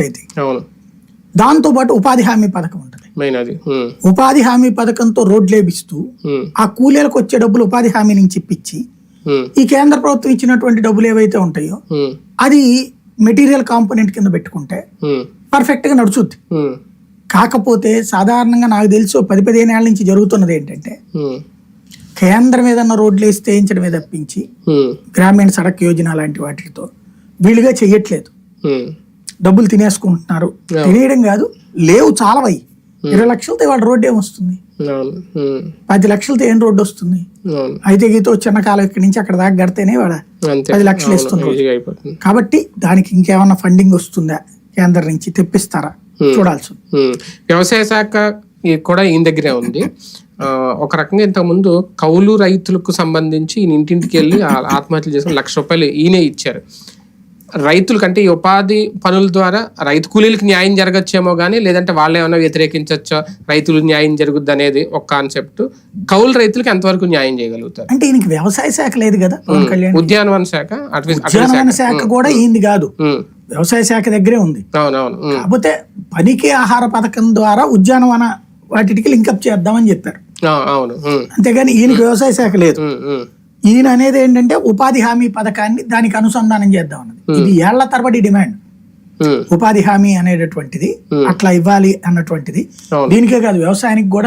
అయితే దాంతో పాటు ఉపాధి హామీ పథకం ఉంటుంది. ఉపాధి హామీ పథకంతో రోడ్లు వేపిస్తూ ఆ కూలీలకు వచ్చే డబ్బులు ఉపాధి హామీ నుంచి ఇప్పించి ఈ కేంద్ర ప్రభుత్వం ఇచ్చినటువంటి డబ్బులు ఏవైతే ఉంటాయో అది మెటీరియల్ కాంపోనెంట్ కింద పెట్టుకుంటే పర్ఫెక్ట్ గా నడుచుద్ది. కాకపోతే సాధారణంగా నాకు తెలిసి 10-15 ఏళ్ల నుంచి జరుగుతున్నది ఏంటంటే కేంద్రం ఏదన్నా రోడ్లు వేస్తే వేయించడమే తప్పించి గ్రామీణ సడక్ యోజన లాంటి వాటితో వీలుగా చెయ్యట్లేదు. డబ్బులు తినేసుకుంటున్నారు. తినేయడం కాదు, లేవు చాలవయ్యి. 20 లక్షలతో వాళ్ళ రోడ్డు ఏమొస్తుంది? 10 లక్షలతో ఏం రోడ్డు వస్తుంది? అయితే గీతో చిన్న కాలం ఇక్కడి నుంచి అక్కడ దాకా కడితేనే వాడ 10 లక్షలు ఇస్తున్నారు. కాబట్టి దానికి ఇంకేమన్నా ఫండింగ్ వస్తుందా కేంద్రం నుంచి, తెప్పిస్తారా చూడాల్సి. వ్యవసాయ శాఖ కూడా ఈయన దగ్గరే ఉంది. ఒక రకంగా ఇంతకుముందు కౌలు రైతులకు సంబంధించి ఈయన ఇంటింటికి వెళ్ళి ఆత్మహత్యలు చేసుకుని ₹1,00,000 ఈయనే ఇచ్చారు. రైతుల కంటే ఈ ఉపాధి పనుల ద్వారా రైతు కూలీలకు న్యాయం జరగచ్చేమో కానీ, లేదంటే వాళ్ళు ఏమైనా వ్యతిరేకించచ్చో, రైతులు న్యాయం జరుగుద్ది అనేది ఒక కాన్సెప్ట్. కౌలు రైతులకు ఎంతవరకు న్యాయం చేయగలుగుతారు? అంటే ఈయనకి వ్యవసాయ శాఖ లేదు కదా, ఉద్యానవన శాఖ, ఉద్యానవన శాఖ కూడా ఈయనది కాదు, వ్యవసాయ శాఖ దగ్గరే ఉంది. కాకపోతే పనికి ఆహార పథకం ద్వారా ఉద్యానవన వాటికి లింకప్ చేద్దామని చెప్పారు. అంతేగాని ఈయనకి వ్యవసాయ శాఖ లేదు. ఈయన అనేది ఏంటంటే ఉపాధి హామీ పథకాన్ని దానికి అనుసంధానం చేద్దాం అన్నది. ఇది ఏళ్ల తరబడి డిమాండ్. ఉపాధి హామీ అనేటటువంటిది అట్లా ఇవ్వాలి అన్నటువంటిది. దీనికే కాదు, వ్యవసాయానికి కూడా